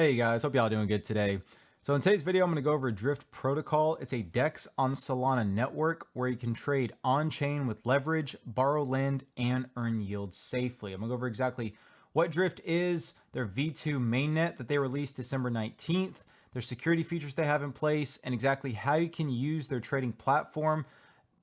Hey guys, hope y'all doing good today. So in today's video, I'm going to go over Drift Protocol. It's a DEX on Solana network where you can trade on-chain with leverage, borrow, lend, and earn yield safely. I'm going to go over exactly what Drift is, their V2 mainnet that they released December 19th, their security features they have in place, and exactly how you can use their trading platform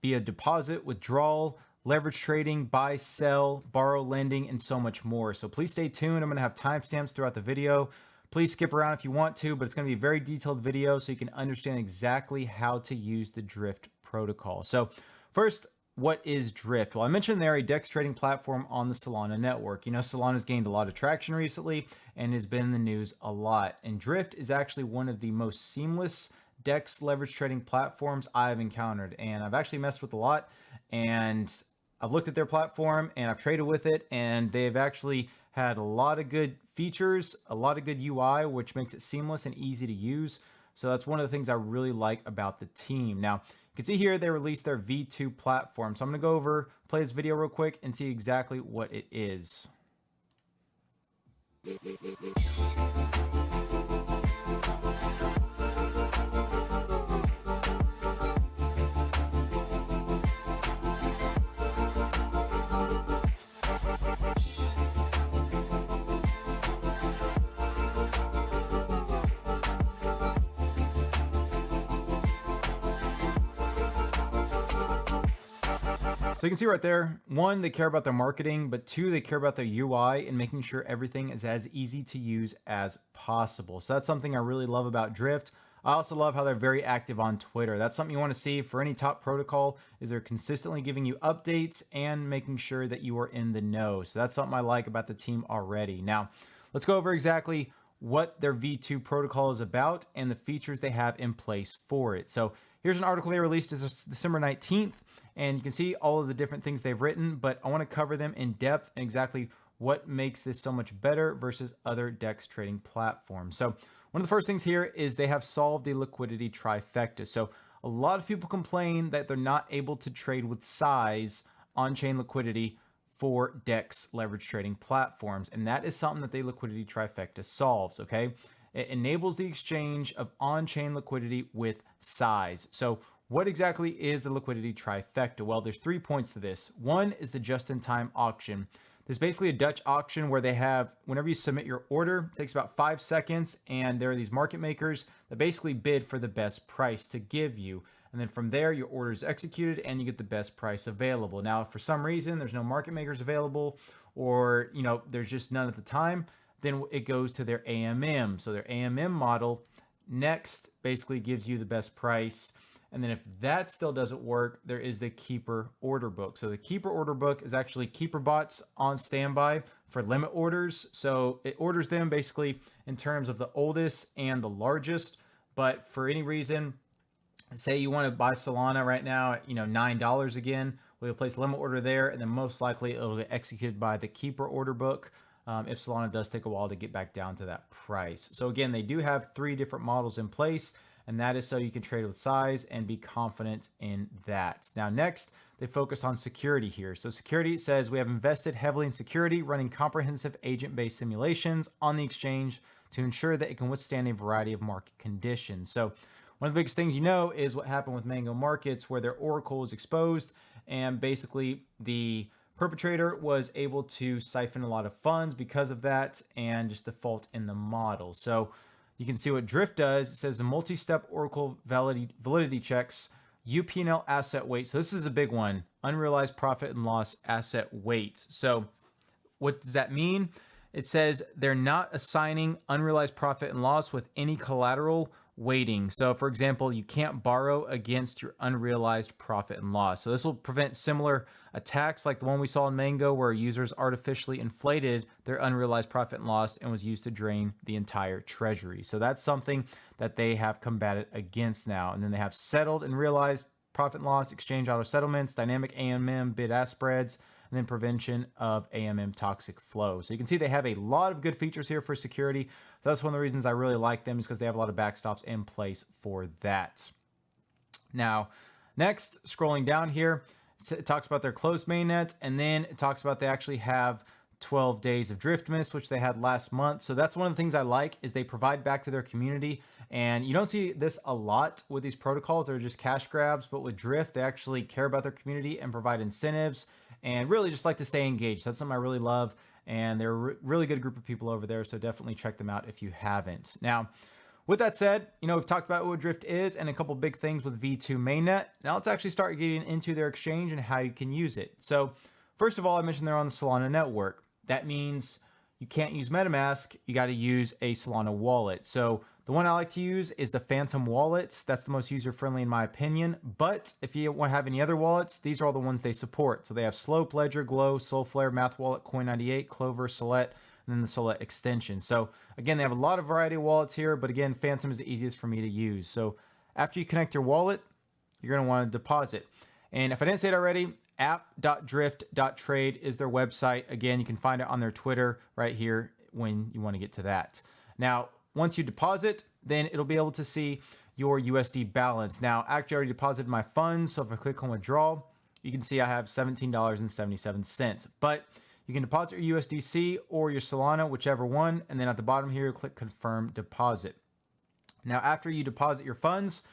via deposit, withdrawal, leverage trading, buy, sell, borrow, lending, and so much more. So please stay tuned. I'm going to have timestamps throughout the video. Please skip around if you want to, but it's going to be a very detailed video so you can understand exactly how to use the Drift protocol. So first, what is Drift? Well, I mentioned they're a DEX trading platform on the Solana network. You know, Solana's gained a lot of traction recently and has been in the news a lot. And Drift is actually one of the most seamless DEX leverage trading platforms I've encountered. And I've actually messed with a lot, and I've looked at their platform and I've traded with it, and they've actually had a lot of good features, a lot of good UI, which makes it seamless and easy to use. So that's one of the things I really like about the team. Now, you can see here they released their V2 platform. So I'm going to go over, play this video real quick and see exactly what it is. So you can see right there, one, they care about their marketing, but two, they care about their UI and making sure everything is as easy to use as possible. So that's something I really love about Drift. I also love how they're very active on Twitter. That's something you want to see for any top protocol, is they're consistently giving you updates and making sure that you are in the know. So that's something I like about the team already. Now, let's go over exactly what their V2 protocol is about and the features they have in place for it. So here's an article they released December 19th, and you can see all of the different things they've written, but I want to cover them in depth and exactly what makes this so much better versus other DEX trading platforms. So one of the first things here is they have solved the liquidity trifecta. So a lot of people complain that they're not able to trade with size on-chain liquidity for DEX leverage trading platforms. And that is something that the liquidity trifecta solves, okay? It enables the exchange of on-chain liquidity with size. So what exactly is the liquidity trifecta? Well, there's 3 points to this. One is the just-in-time auction. There's basically a Dutch auction where they have, whenever you submit your order, it takes about 5 seconds, and there are these market makers that basically bid for the best price to give you. And then from there, your order is executed and you get the best price available. Now, if for some reason there's no market makers available, or there's just none at the time, then it goes to their AMM. So their AMM model next basically gives you the best price. And then if that still doesn't work, there is the keeper order book. So the keeper order book is actually keeper bots on standby for limit orders. So it orders them basically in terms of the oldest and the largest. But for any reason, say you want to buy Solana right now at $9 again, we'll place a limit order there, and then most likely it'll get executed by the keeper order book if Solana does take a while to get back down to that price. So again, they do have 3 different models in place, and that is so you can trade with size and be confident in that. Now next, they focus on security here. So security says we have invested heavily in security, running comprehensive agent-based simulations on the exchange to ensure that it can withstand a variety of market conditions. So one of the biggest things is what happened with Mango Markets, where their oracle was exposed, and basically the perpetrator was able to siphon a lot of funds because of that and just the fault in the model. So you can see what Drift does. It says the multi-step oracle validity checks UPNL asset weight. So this is a big one, unrealized profit and loss asset weight. So what does that mean? It says they're not assigning unrealized profit and loss with any collateral weighting. So for example, you can't borrow against your unrealized profit and loss. So this will prevent similar attacks like the one we saw in Mango, where users artificially inflated their unrealized profit and loss and was used to drain the entire treasury. So that's something that they have combated against now. And then they have settled and realized profit and loss, exchange auto settlements, dynamic AMM, bid-ask spreads, and then prevention of AMM toxic flow. So you can see they have a lot of good features here for security. So that's one of the reasons I really like them, is because they have a lot of backstops in place for that. Now, next, scrolling down here, it talks about their closed mainnet, and then it talks about they actually have 12 days of Driftmas, which they had last month. So that's one of the things I like is they provide back to their community. And you don't see this a lot with these protocols. They're just cash grabs, but with Drift, they actually care about their community and provide incentives and really just like to stay engaged. That's something I really love. And they're a really good group of people over there. So definitely check them out if you haven't. Now, with that said, we've talked about what Drift is and a couple big things with V2 mainnet. Now let's actually start getting into their exchange and how you can use it. So first of all, I mentioned they're on the Solana network. That means you can't use MetaMask. You got to use a Solana wallet. So the one I like to use is the Phantom wallets. That's the most user-friendly in my opinion. But if you want to have any other wallets, these are all the ones they support. So they have Slope, Ledger, Glow, Soulflare, Math Wallet, Coin98, Clover, Solet, and then the Solet extension. So again, they have a lot of variety of wallets here, but again, Phantom is the easiest for me to use. So after you connect your wallet, you're going to want to deposit. And if I didn't say it already, app.drift.trade is their website. Again, you can find it on their Twitter right here when you want to get to that. Now, once you deposit, then it'll be able to see your USD balance. Now, actually, I already deposited my funds. So if I click on withdrawal, you can see I have $17.77. But you can deposit your USDC or your Solana, whichever one. And then at the bottom here, click confirm deposit. Now, after you deposit your funds,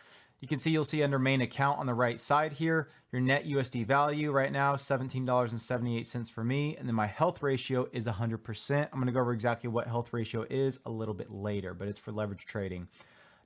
you can see you'll see under main account on the right side here, your net USD value right now, $17.78 for me. And then my health ratio is 100%. I'm going to go over exactly what health ratio is a little bit later, but it's for leverage trading.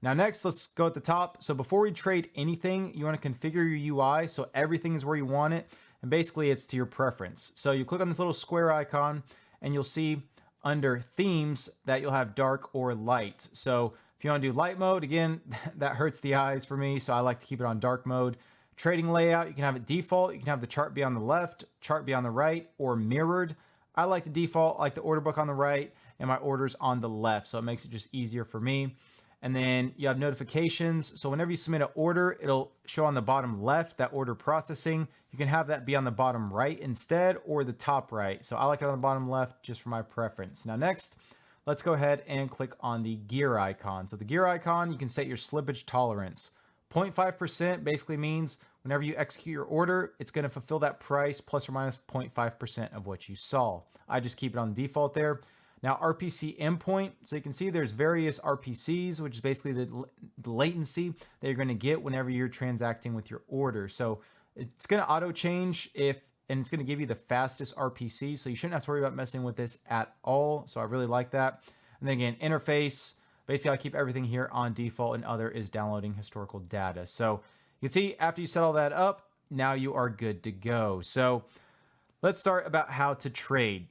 Now, next, let's go at the top. So before we trade anything, you want to configure your UI so everything is where you want it. And basically, it's to your preference. So you click on this little square icon, and you'll see under themes that you'll have dark or light. So if you want to do light mode, again, that hurts the eyes for me, so I like to keep it on dark mode. Trading layout, you can have it default. You can have the chart be on the left, chart be on the right, or mirrored. I like the default, I like the order book on the right, and my orders on the left, so it makes it just easier for me. And then you have notifications. So whenever you submit an order, it'll show on the bottom left, that order processing. You can have that be on the bottom right instead, or the top right. So I like it on the bottom left just for my preference. Now next, let's go ahead and click on the gear icon. So the gear icon, you can set your slippage tolerance. 0.5% basically means whenever you execute your order, it's going to fulfill that price plus or minus 0.5% of what you saw. I just keep it on default there. Now, RPC endpoint, so you can see there's various RPCs, which is basically the latency that you're going to get whenever you're transacting with your order. So it's going to auto change and it's going to give you the fastest RPC. So you shouldn't have to worry about messing with this at all. So I really like that. And then again, interface, basically I keep everything here on default, and other is downloading historical data. So you can see after you set all that up, now you are good to go. So let's start about how to trade.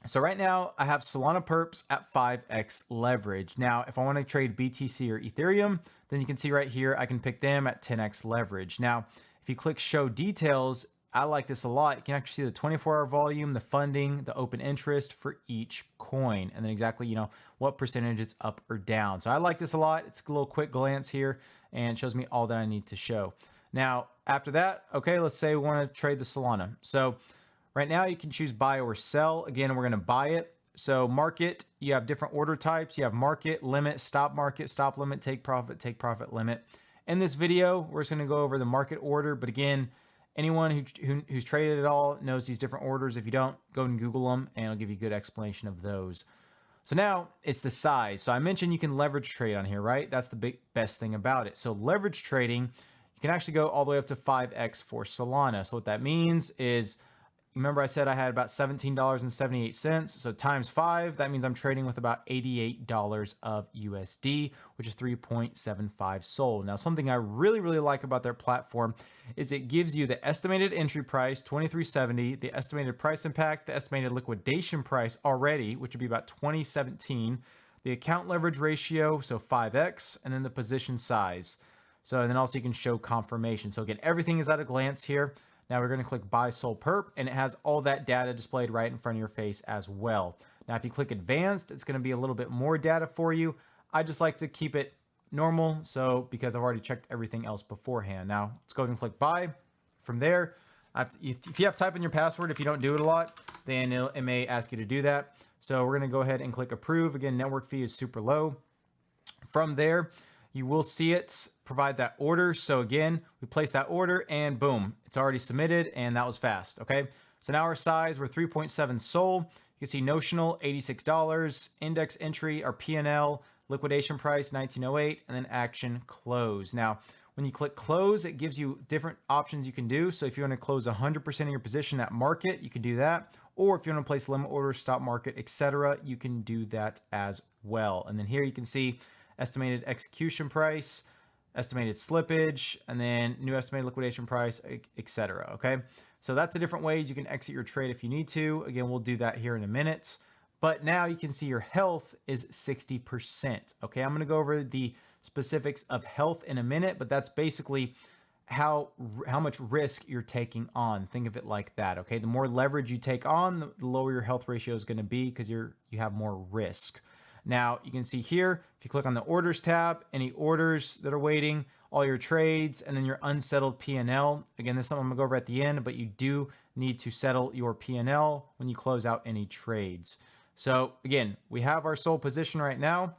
So right now I have Solana perps at 5x leverage. Now, if I want to trade BTC or Ethereum, then you can see right here, I can pick them at 10x leverage. Now, if you click show details, I like this a lot. You can actually see the 24-hour volume, the funding, the open interest for each coin, and then exactly, what percentage it's up or down. So I like this a lot. It's a little quick glance here and shows me all that I need to show. Now, after that, okay, let's say we want to trade the Solana. So right now you can choose buy or sell. Again, we're going to buy it. So market, you have different order types. You have market, limit, stop limit, take profit limit. In this video, we're just going to go over the market order. But again, anyone who's traded at all knows these different orders. If you don't, go and Google them, and I'll give you a good explanation of those. So now it's the size. So I mentioned you can leverage trade on here, right? That's the best thing about it. So leverage trading, you can actually go all the way up to 5x for Solana. So what that means is, remember I said I had about $17.78. So times 5, that means I'm trading with about $88 of USD, which is 3.75 SOL. Now, something I really, really like about their platform is it gives you the estimated entry price, 23.70, the estimated price impact, the estimated liquidation price already, which would be about 2017, the account leverage ratio, so 5x, and then the position size. So, and then also you can show confirmation. So again, everything is at a glance here. Now we're going to click buy SOL perp, and it has all that data displayed right in front of your face as well. Now, if you click advanced, it's going to be a little bit more data for you. I just like to keep it normal, so because I've already checked everything else beforehand. Now let's go ahead and click buy. From there, if you have to type in your password, if you don't do it a lot, then it may ask you to do that. So we're going to go ahead and click approve. Again, network fee is super low. From there, you will see it provide that order. So again, we place that order and boom, it's already submitted, and that was fast. Okay. So now our size, we're 3.7 SOL. You can see notional $86, index entry, our P&L, liquidation price 1908, and then action close. Now, when you click close, it gives you different options you can do. So if you want to close 100% of your position at market, you can do that. Or if you want to place limit orders, stop market, etc., you can do that as well. And then here you can see estimated execution price, estimated slippage, and then new estimated liquidation price, etc. Okay, so that's the different ways you can exit your trade if you need to. Again, we'll do that here in a minute. But now you can see your health is 60%. Okay, I'm going to go over the specifics of health in a minute, but that's basically how much risk you're taking on. Think of it like that. Okay, the more leverage you take on, the lower your health ratio is going to be because you have more risk. Now you can see here, if you click on the orders tab, any orders that are waiting, all your trades, and then your unsettled P&L. Again, this is something I'm gonna go over at the end, but you do need to settle your P&L when you close out any trades. So again, we have our sole position right now,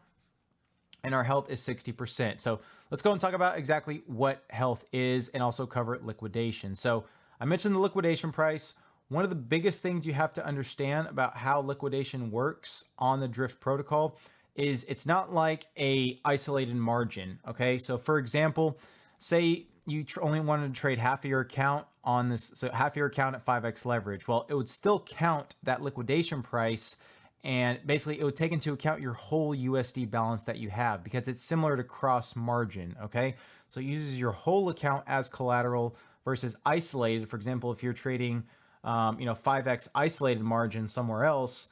and our health is 60%. So let's go and talk about exactly what health is and also cover liquidation. So I mentioned the liquidation price. One of the biggest things you have to understand about how liquidation works on the Drift protocol is it's not like a isolated margin. Okay, so for example, say you only wanted to trade half of your account on this, so half of your account at 5x leverage. Well, it would still count that liquidation price, and basically it would take into account your whole USD balance that you have because it's similar to cross margin. Okay, so it uses your whole account as collateral versus isolated. For example, if you're trading 5x isolated margin somewhere else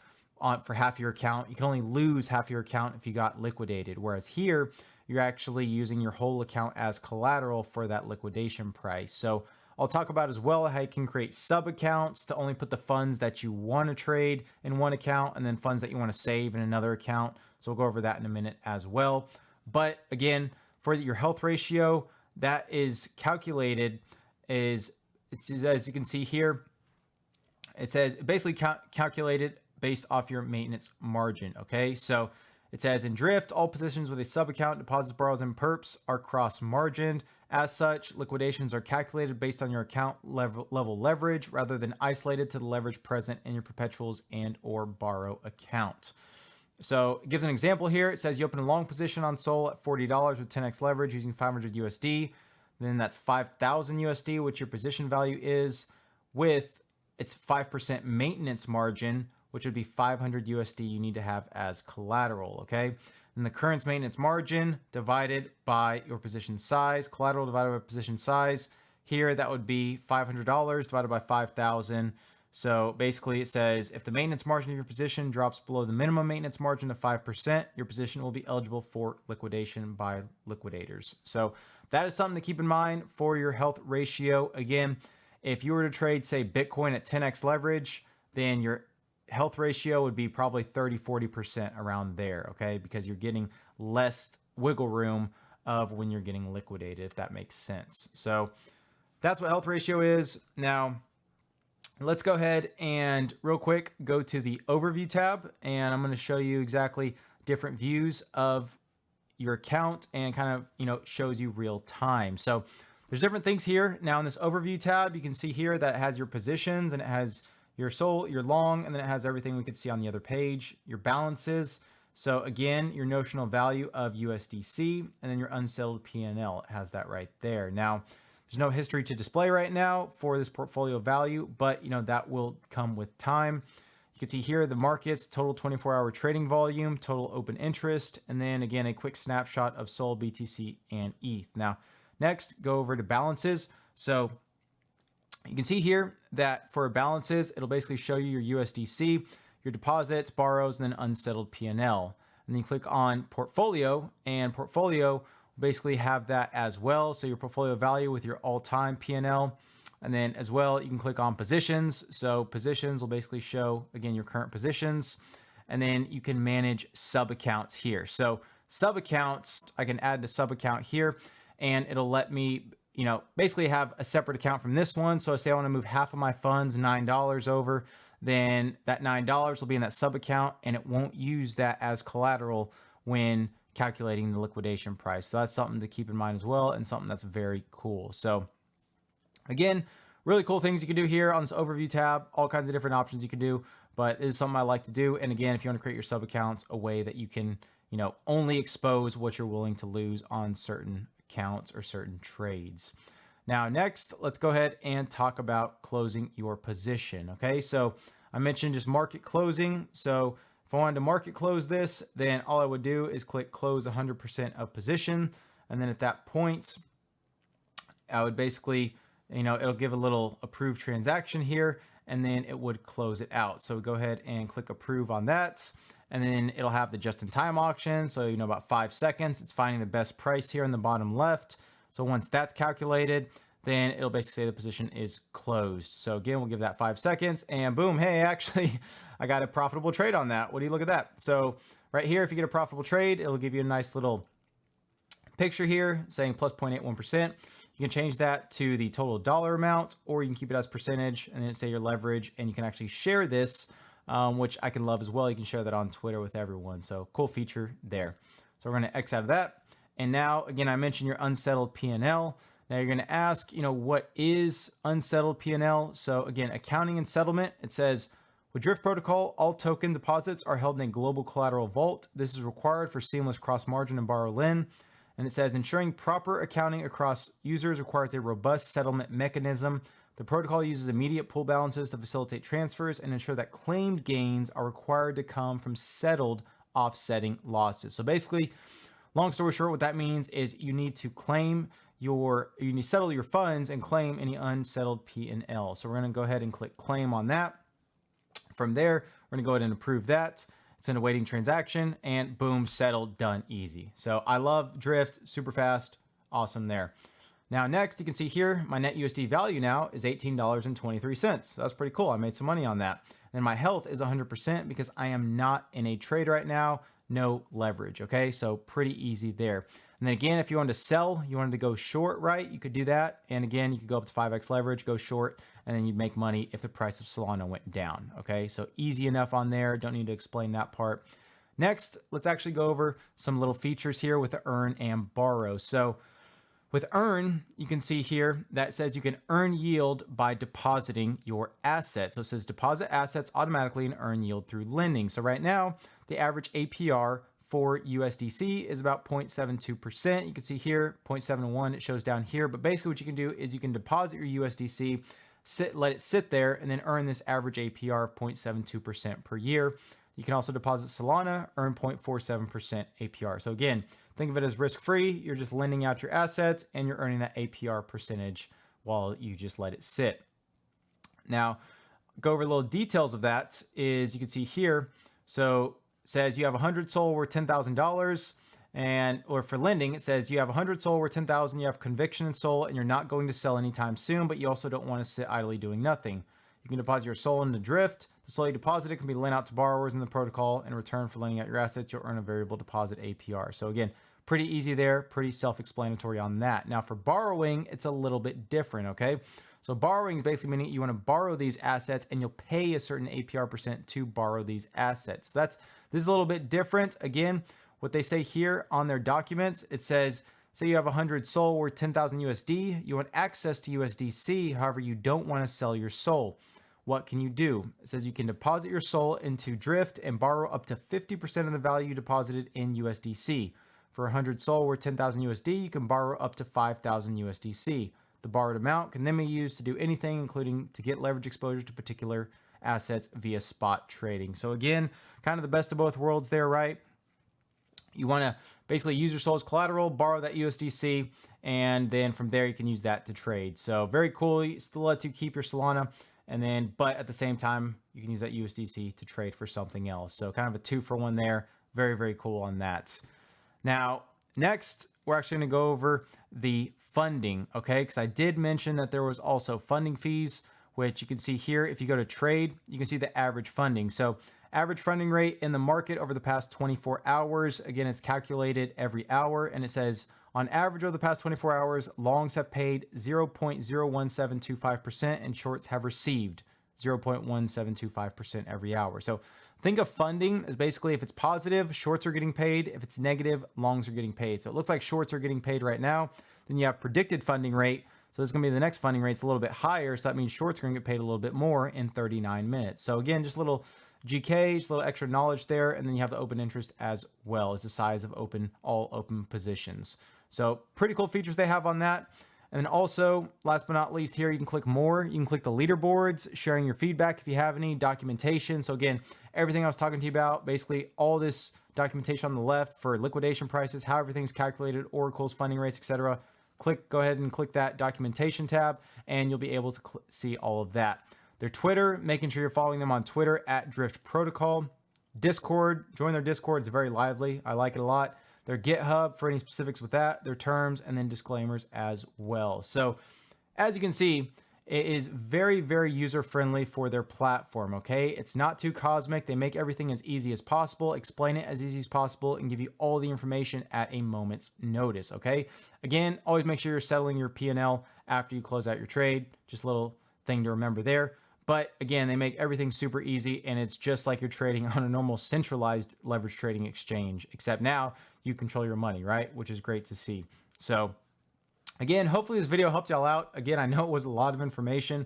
for half your account, you can only lose half your account if you got liquidated. Whereas here, you're actually using your whole account as collateral for that liquidation price. So I'll talk about as well how you can create sub accounts to only put the funds that you want to trade in one account and then funds that you want to save in another account. So we'll go over that in a minute as well. But again, for your health ratio, that is calculated as you can see here, it says basically calculated based off your maintenance margin. Okay, so it says in Drift, all positions with a sub account, deposits, borrows, and perps are cross margined. As such, liquidations are calculated based on your account level leverage rather than isolated to the leverage present in your perpetuals and or borrow account. So it gives an example here. It says you open a long position on SOL at $40 with 10x leverage using 500 USD. Then that's 5,000 USD, which your position value is, with its 5% maintenance margin, which would be 500 USD you need to have as collateral. Okay, and the current maintenance margin divided by your position size, collateral divided by position size. Here, that would be $500 divided by 5,000. So basically it says if the maintenance margin of your position drops below the minimum maintenance margin of 5%, your position will be eligible for liquidation by liquidators. So that is something to keep in mind for your health ratio. Again, if you were to trade, say, Bitcoin at 10x leverage, then your health ratio would be probably 30-40% around there, okay? Because you're getting less wiggle room of when you're getting liquidated, if that makes sense. So that's what health ratio is. Now, let's go ahead and real quick go to the overview tab, and I'm going to show you exactly different views of your account and kind of, shows you real time. So there's different things here. Now in this overview tab, you can see here that it has your positions and it has your SOL, your long, and then it has everything we could see on the other page, your balances. So again, your notional value of USDC, and then your unsettled P&L. It has that right there. Now, there's no history to display right now for this portfolio value, but that will come with time. You can see here the markets, total 24-hour trading volume, total open interest, and then again, a quick snapshot of SOL, BTC, and ETH. Now, next, go over to balances. So you can see here that for balances, it'll basically show you your USDC, your deposits, borrows, and then unsettled P&L. And then you click on portfolio, and portfolio will basically have that as well. So your portfolio value with your all-time P&L. And then as well, you can click on positions. So positions will basically show, again, your current positions. And then you can manage sub accounts here. So sub accounts, I can add the sub account here, and it'll let me basically have a separate account from this one. So say I want to move half of my funds, $9 over, then that $9 will be in that sub account, and it won't use that as collateral when calculating the liquidation price. So that's something to keep in mind as well, and something that's very cool. So again, really cool things you can do here on this overview tab, all kinds of different options you can do, but it is something I like to do. And again, if you want to create your sub accounts, a way that you can, only expose what you're willing to lose on certain accounts or certain trades. Now, next, let's go ahead and talk about closing your position. Okay, so I mentioned just market closing. So if I wanted to market close this, then all I would do is click close 100% of position. And then at that point, I would basically, it'll give a little approve transaction here, and then it would close it out. So go ahead and click approve on that. And then it'll have the just-in-time auction. So, about 5 seconds, it's finding the best price here in the bottom left. So once that's calculated, then it'll basically say the position is closed. So again, we'll give that 5 seconds and boom, hey, actually, I got a profitable trade on that. What do you look at that? So right here, if you get a profitable trade, it'll give you a nice little picture here saying plus 0.81%. You can change that to the total dollar amount, or you can keep it as percentage and then say your leverage, and you can actually share this, which I can love as well. You can share that on Twitter with everyone. So cool feature there. So we're going to X out of that. And now, again, I mentioned your unsettled P&L. Now you're going to ask, what is unsettled P&L? So again, accounting and settlement, it says, with Drift Protocol, all token deposits are held in a global collateral vault. This is required for seamless cross-margin and borrow-in. And it says, ensuring proper accounting across users requires a robust settlement mechanism. The protocol uses immediate pool balances to facilitate transfers and ensure that claimed gains are required to come from settled offsetting losses. So basically, long story short, what that means is you need to settle your funds and claim any unsettled P&L. So we're going to go ahead and click claim on that. From there, we're going to go ahead and approve that. It's an awaiting transaction, and boom, settled, done, easy. So I love Drift, super fast, awesome there. Now next, you can see here, my net USD value now is $18.23. So that's pretty cool. I made some money on that. And my health is 100% because I am not in a trade right now. No leverage, okay? So pretty easy there. And then again, if you wanted to sell, you wanted to go short, right? You could do that. And again, you could go up to 5x leverage, go short, and then you'd make money if the price of Solana went down, okay? So easy enough on there. Don't need to explain that part. Next, let's actually go over some little features here with the earn and borrow. So with earn, you can see here that says you can earn yield by depositing your assets. So it says deposit assets automatically and earn yield through lending. So right now, the average APR for USDC is about 0.72%. You can see here 0.71, it shows down here. But basically what you can do is you can deposit your USDC, let it sit there, and then earn this average APR of 0.72% per year. You can also deposit Solana, earn 0.47% APR. So again, think of it as risk-free. You're just lending out your assets and you're earning that APR percentage while you just let it sit. Now, go over the little details of that is you can see here. So it says you have 100 SOL worth $10,000, or for lending, it says you have 100 SOL worth 10,000. You have conviction in SOL, and you're not going to sell anytime soon, but you also don't want to sit idly doing nothing. You can deposit your SOL into Drift. The SOL you deposited can be lent out to borrowers in the protocol. In return for lending out your assets, you'll earn a variable deposit APR. So again, pretty easy there, pretty self-explanatory on that. Now for borrowing, it's a little bit different, okay? So borrowing is basically meaning you want to borrow these assets and you'll pay a certain APR percent to borrow these assets. So this is a little bit different. Again, what they say here on their documents, it says, say you have 100 SOL worth 10,000 USD, you want access to USDC, however, you don't want to sell your SOL. What can you do? It says you can deposit your SOL into Drift and borrow up to 50% of the value deposited in USDC. For 100 SOL worth 10,000 USD, you can borrow up to 5,000 USDC. The borrowed amount can then be used to do anything, including to get leverage exposure to particular assets via spot trading. So again, kind of the best of both worlds there, right? You want to basically use your SOL as collateral, borrow that USDC, and then from there you can use that to trade. So very cool. It still lets you keep your Solana, but at the same time, you can use that USDC to trade for something else. So kind of a 2-for-1 there. Very, very cool on that. Now, next, we're actually going to go over the funding, okay? Because I did mention that there was also funding fees, which you can see here. If you go to trade, you can see the average funding. So average funding rate in the market over the past 24 hours. Again, it's calculated every hour, and it says on average over the past 24 hours, longs have paid 0.01725% and shorts have received 0.1725% every hour. So think of funding as basically if it's positive, shorts are getting paid. If it's negative, longs are getting paid. So it looks like shorts are getting paid right now. Then you have predicted funding rate. So it's going to be the next funding rate's a little bit higher. So that means shorts are going to get paid a little bit more in 39 minutes. So again, just a little GK, just a little extra knowledge there. And then you have the open interest as well as the size of all open positions. So pretty cool features they have on that. And then also, last but not least here, you can click more. You can click the leaderboards, sharing your feedback if you have any, documentation. So again, everything I was talking to you about, basically all this documentation on the left for liquidation prices, how everything's calculated, oracles, funding rates, etc. Go ahead and click that documentation tab, and you'll be able to see all of that. Their Twitter, making sure you're following them on Twitter at Drift Protocol. Discord, join their Discord. It's very lively. I like it a lot. Their GitHub for any specifics with that, their terms, and then disclaimers as well. So as you can see, it is very, very user-friendly for their platform, okay? It's not too cosmic. They make everything as easy as possible, explain it as easy as possible, and give you all the information at a moment's notice, okay? Again, always make sure you're settling your P&L after you close out your trade. Just a little thing to remember there. But again, they make everything super easy, and it's just like you're trading on a normal centralized leverage trading exchange, except now you control your money, right? Which is great to see. So again, hopefully this video helped y'all out. Again, I know it was a lot of information,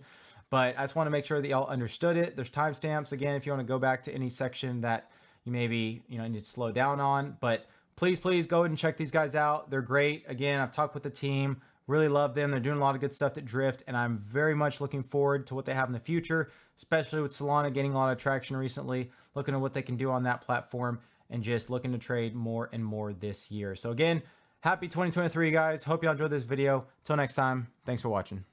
but I just want to make sure that y'all understood it. There's timestamps, again, if you want to go back to any section that you maybe need to slow down on. But please go ahead and check these guys out. They're great. Again, I've talked with the team. Really love them. They're doing a lot of good stuff at Drift, and I'm very much looking forward to what they have in the future, especially with Solana getting a lot of traction recently, looking at what they can do on that platform, and just looking to trade more and more this year. So again, happy 2023, guys. Hope y'all enjoyed this video. Till next time, thanks for watching.